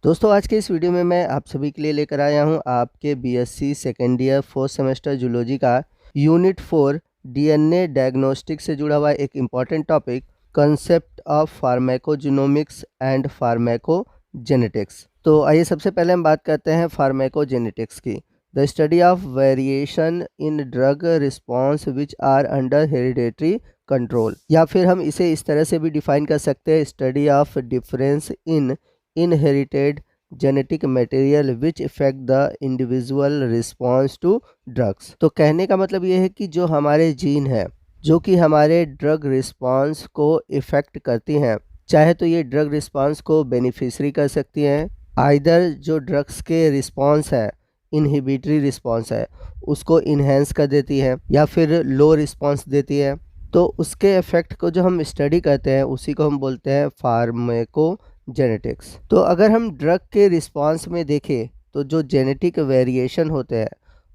दोस्तों आज के इस वीडियो में मैं आप सभी के लिए लेकर आया हूं आपके BSc second year fourth semester zoology का यूनिट 4 डीएनए डायग्नोस्टिक से जुड़ा हुआ एक important topic concept of pharmacogenomics and pharmacogenetics. तो आइए सबसे पहले हम बात करते हैं फार्माकोजेनेटिक्स की। The study of variation in drug response which are under hereditary control, या फिर हम इसे इस तरह से भी डिफाइन कर सकते हैं, study of difference in inherited genetic material which affect the individual response to drugs। तो कहने का मतलब ये है कि जो हमारे जीन है जो कि हमारे ड्रग रिस्पांस को इफ़ेक्ट करती हैं, चाहे तो ये ड्रग रिस्पांस को बेनिफिशरी कर सकती हैं, आइदर जो ड्रग्स के रिस्पांस है इनहिबिटरी रिस्पांस है उसको इन्हेंस कर देती है या फिर लो रिस्पांस देती है। तो उसके इफ़ेक्ट को जो हम स्टडी करते हैं उसी को हम बोलते हैं फार्माकोजेनेटिक्स। तो अगर हम ड्रग के रिस्पांस में देखें तो जो जेनेटिक वेरिएशन होते हैं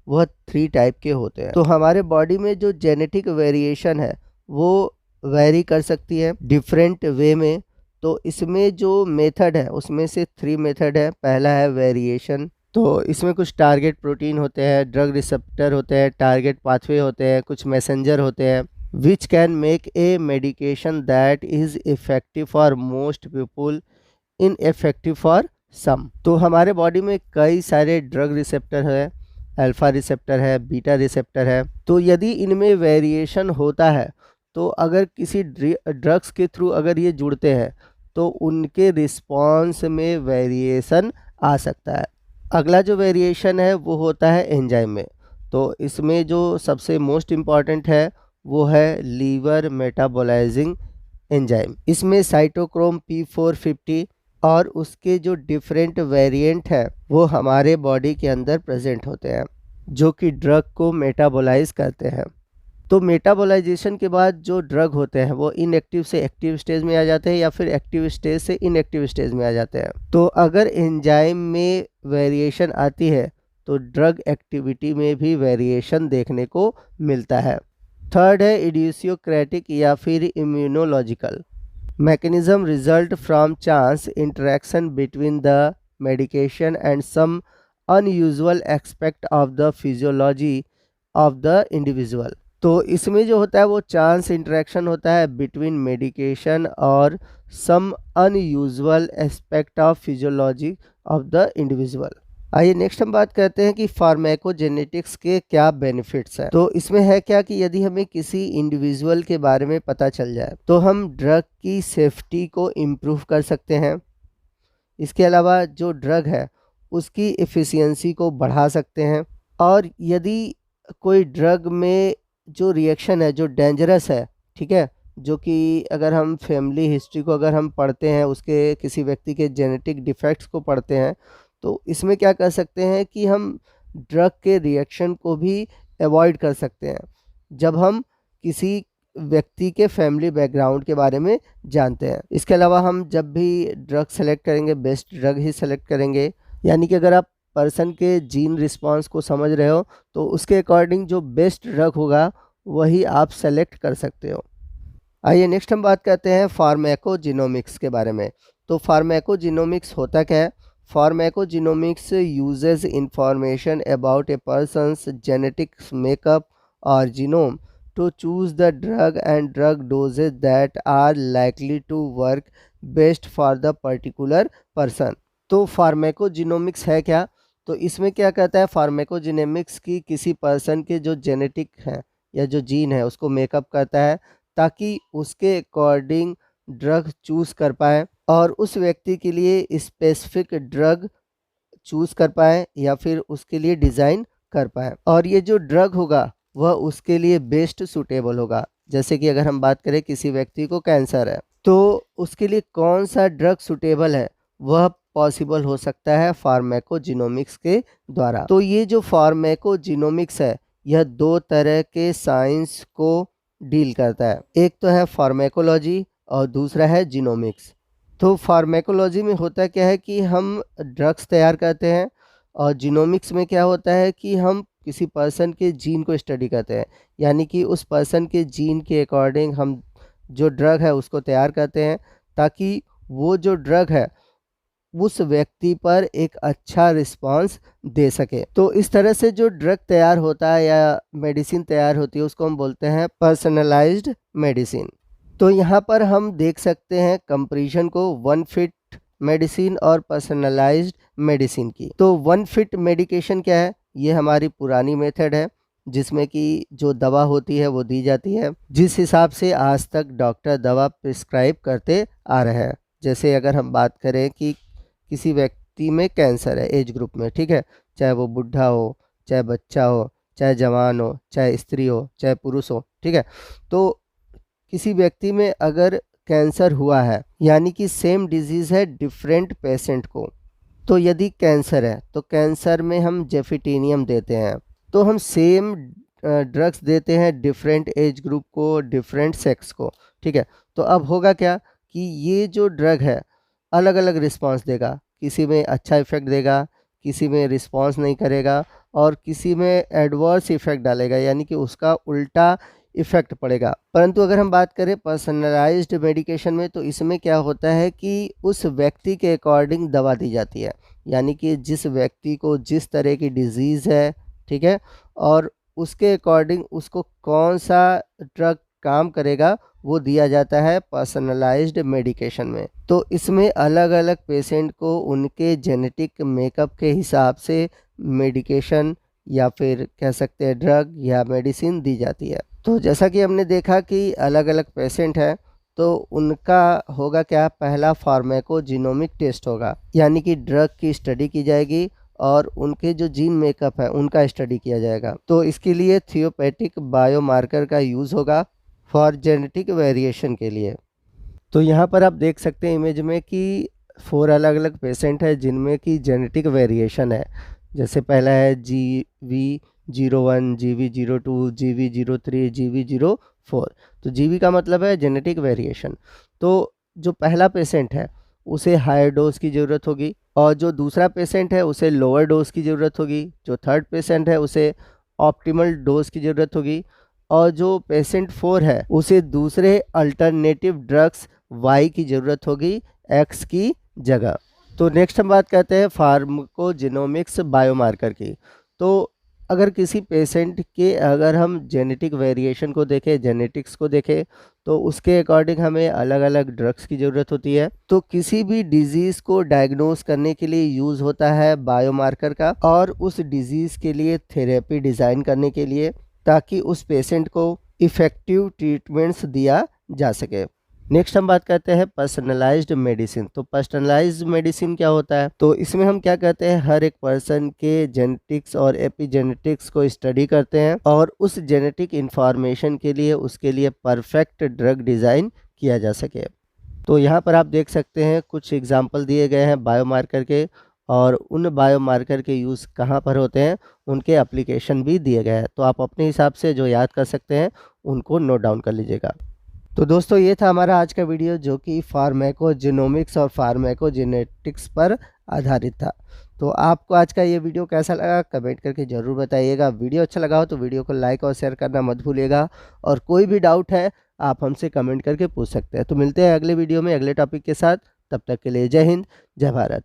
वह 3 टाइप के होते हैं। तो हमारे बॉडी में जो जेनेटिक वेरिएशन है वो वेरी कर सकती है डिफरेंट वे में। तो इसमें जो मेथड है उसमें से 3 मेथड है। पहला है वेरिएशन। तो इसमें कुछ टारगेट प्रोटीन होते हैं, ड्रग रिसेप्टर होते हैं, टारगेट पाथवे होते हैं, कुछ मैसेंजर होते हैं which can make a medication that is effective for most people ineffective for some। तो हमारे बॉडी में कई सारे ड्रग रिसेप्टर है, अल्फा रिसेप्टर है, बीटा रिसेप्टर है। तो यदि इनमें वेरिएशन होता है तो अगर किसी ड्रग्स के थ्रू अगर ये जुड़ते हैं तो उनके रिस्पॉन्स में वेरिएशन आ सकता है। अगला जो वेरिएशन है वो होता है एंजाइम में। तो इसमें जो सबसे मोस्ट इम्पॉर्टेंट है वो है लीवर मेटाबोलाइजिंग एंजाइम। इसमें साइटोक्रोम P450 और उसके जो डिफरेंट वेरिएंट है वो हमारे बॉडी के अंदर प्रेजेंट होते हैं जो कि ड्रग को मेटाबोलाइज करते हैं। तो मेटाबोलाइजेशन के बाद जो ड्रग होते हैं वो इनएक्टिव से एक्टिव स्टेज में आ जाते हैं या फिर एक्टिव स्टेज से इनएक्टिव स्टेज में आ जाते हैं। तो अगर एंजाइम में वेरिएशन आती है तो ड्रग एक्टिविटी में भी वेरिएशन देखने को मिलता है। थर्ड है इडियोसिक्रेटिक या फिर immunological. Mechanism result from chance interaction between the medication and some unusual aspect of the physiology of the individual. तो इसमें जो होता है वो चांस इंटरेक्शन होता है बिटवीन मेडिकेशन और some unusual aspect of physiology of the individual. आइए नेक्स्ट हम बात करते हैं कि फार्माकोजेनेटिक्स के क्या बेनिफिट्स हैं। तो इसमें है क्या कि यदि हमें किसी इंडिविजुअल के बारे में पता चल जाए तो हम ड्रग की सेफ्टी को इम्प्रूव कर सकते हैं। इसके अलावा जो ड्रग है उसकी एफिशिएंसी को बढ़ा सकते हैं। और यदि कोई ड्रग में जो रिएक्शन है जो डेंजरस है, ठीक है, जो कि अगर हम फैमिली हिस्ट्री को अगर हम पढ़ते हैं, उसके किसी व्यक्ति के जेनेटिक डिफेक्ट्स को पढ़ते हैं, तो इसमें क्या कर सकते हैं कि हम ड्रग के रिएक्शन को भी अवॉइड कर सकते हैं जब हम किसी व्यक्ति के फैमिली बैकग्राउंड के बारे में जानते हैं। इसके अलावा हम जब भी ड्रग सेलेक्ट करेंगे बेस्ट ड्रग ही सेलेक्ट करेंगे। यानी कि अगर आप पर्सन के जीन रिस्पांस को समझ रहे हो तो उसके अकॉर्डिंग जो बेस्ट ड्रग होगा वही आप सेलेक्ट कर सकते हो। आइए नेक्स्ट हम बात करते हैं फार्माकोजिनोमिक्स के बारे में। तो फार्माकोजिनोमिक्स होता क्या है? फार्माकोजिनोमिक्स uses information about a person's genetic makeup or genome to choose the drug and drug doses that are likely to work best for the particular person। तो फार्माकोजिनोमिक्स है क्या? तो इसमें क्या कहता है, फार्माकोजिनोमिक्स की किसी पर्सन के जो जेनेटिक है या जो जीन है उसको मेकअप करता है ताकि उसके अकॉर्डिंग ड्रग चूज़ कर पाए और उस व्यक्ति के लिए स्पेसिफिक ड्रग चूज़ कर पाए या फिर उसके लिए डिज़ाइन कर पाए। और ये जो ड्रग होगा वह उसके लिए बेस्ट सूटेबल होगा। जैसे कि अगर हम बात करें किसी व्यक्ति को कैंसर है तो उसके लिए कौन सा ड्रग सूटेबल है वह पॉसिबल हो सकता है फार्माकोजिनोमिक्स के द्वारा। तो ये जो फार्माकोजिनोमिक्स है यह 2 तरह के साइंस को डील करता है। एक तो है फार्माकोलॉजी और दूसरा है जीनोमिक्स। तो फार्माकोलॉजी में होता क्या है कि हम ड्रग्स तैयार करते हैं और जीनोमिक्स में क्या होता है कि हम किसी पर्सन के जीन को स्टडी करते हैं। यानी कि उस पर्सन के जीन के अकॉर्डिंग हम जो ड्रग है उसको तैयार करते हैं ताकि वो जो ड्रग है उस व्यक्ति पर एक अच्छा रिस्पांस दे सके। तो इस तरह से जो ड्रग तैयार होता है या मेडिसिन तैयार होती है उसको हम बोलते हैं पर्सनलाइज्ड मेडिसिन। तो यहाँ पर हम देख सकते हैं कंपैरिजन को वन फिट मेडिसिन और पर्सनलाइज्ड मेडिसिन की। तो वन फिट मेडिकेशन क्या है? ये हमारी पुरानी मेथड है जिसमें कि जो दवा होती है वो दी जाती है जिस हिसाब से आज तक डॉक्टर दवा प्रिस्क्राइब करते आ रहे हैं। जैसे अगर हम बात करें कि किसी व्यक्ति में कैंसर है एज ग्रुप में, ठीक है, चाहे वो बुढ़ा हो, चाहे बच्चा हो, चाहे जवान हो, चाहे स्त्री हो, चाहे पुरुष हो, ठीक है। तो किसी व्यक्ति में अगर कैंसर हुआ है यानी कि सेम डिजीज़ है डिफरेंट पेशेंट को, तो यदि कैंसर है तो कैंसर में हम जेफिटेनियम देते हैं। तो हम सेम ड्रग्स देते हैं डिफरेंट एज ग्रुप को, डिफरेंट सेक्स को, ठीक है। तो अब होगा क्या कि ये जो ड्रग है अलग अलग रिस्पांस देगा, किसी में अच्छा इफेक्ट देगा, किसी में रिस्पांस नहीं करेगा और किसी में एडवर्स इफेक्ट डालेगा यानी कि उसका उल्टा इफेक्ट पड़ेगा। परंतु अगर हम बात करें पर्सनलाइज्ड मेडिकेशन में तो इसमें क्या होता है कि उस व्यक्ति के अकॉर्डिंग दवा दी जाती है, यानी कि जिस व्यक्ति को जिस तरह की डिजीज़ है, ठीक है, और उसके अकॉर्डिंग उसको कौन सा ड्रग काम करेगा वो दिया जाता है पर्सनलाइज्ड मेडिकेशन में। तो इसमें अलग अलग पेशेंट को उनके जेनेटिक मेकअप के हिसाब से मेडिकेशन या फिर कह सकते हैं ड्रग या मेडिसिन दी जाती है। तो जैसा कि हमने देखा कि अलग अलग पेशेंट है तो उनका होगा क्या, पहला फार्माकोजिनोमिक टेस्ट होगा यानी कि ड्रग की स्टडी की जाएगी और उनके जो जीन मेकअप है उनका स्टडी किया जाएगा। तो इसके लिए थियोपैथिक बायोमार्कर का यूज़ होगा फॉर जेनेटिक वेरिएशन के लिए। तो यहाँ पर आप देख सकते हैं इमेज में कि 4 अलग अलग पेशेंट है जिनमें कि जेनेटिक वेरिएशन है। जैसे पहला है GV01, GV02, GV03, GV04। तो GV का मतलब है जेनेटिक वेरिएशन। तो जो पहला पेशेंट है उसे हायर डोज की ज़रूरत होगी और जो दूसरा पेशेंट है उसे लोअर डोज की ज़रूरत होगी। जो थर्ड पेशेंट है उसे ऑप्टिमल डोज की ज़रूरत होगी और जो पेशेंट 4 है उसे दूसरे अल्टरनेटिव ड्रग्स Y की ज़रूरत होगी X की जगह। तो नेक्स्ट हम बात करते हैं फार्माकोजिनोमिक्स बायोमार्कर की। तो अगर किसी पेशेंट के अगर हम जेनेटिक वेरिएशन को देखें, जेनेटिक्स को देखें, तो उसके अकॉर्डिंग हमें अलग अलग ड्रग्स की ज़रूरत होती है। तो किसी भी डिजीज़ को डायग्नोस करने के लिए यूज़ होता है बायोमार्कर का और उस डिजीज़ के लिए थेरेपी डिज़ाइन करने के लिए ताकि उस पेशेंट को इफ़ेक्टिव ट्रीटमेंट्स दिया जा सके। नेक्स्ट हम बात करते हैं पर्सनलाइज्ड मेडिसिन। तो पर्सनलाइज्ड मेडिसिन क्या होता है? तो इसमें हम क्या करते हैं, हर एक पर्सन के जेनेटिक्स और एपिजेनेटिक्स को स्टडी करते हैं और उस जेनेटिक इंफॉर्मेशन के लिए उसके लिए परफेक्ट ड्रग डिज़ाइन किया जा सके। तो यहाँ पर आप देख सकते हैं कुछ एग्जाम्पल दिए गए हैं बायोमार्कर के और उन बायोमार्कर के यूज़ कहाँ पर होते हैं उनके एप्लीकेशन भी दिए गए हैं। तो आप अपने हिसाब से जो याद कर सकते हैं उनको नोट डाउन कर लीजिएगा। तो दोस्तों ये था हमारा आज का वीडियो जो कि फार्माकोजेनोमिक्स और फार्माकोजेनेटिक्स पर आधारित था। तो आपको आज का ये वीडियो कैसा लगा कमेंट करके ज़रूर बताइएगा। वीडियो अच्छा लगा हो तो वीडियो को लाइक और शेयर करना मत भूलिएगा और कोई भी डाउट है आप हमसे कमेंट करके पूछ सकते हैं। तो मिलते हैं अगले वीडियो में अगले टॉपिक के साथ। तब तक के लिए जय हिंद, जय भारत।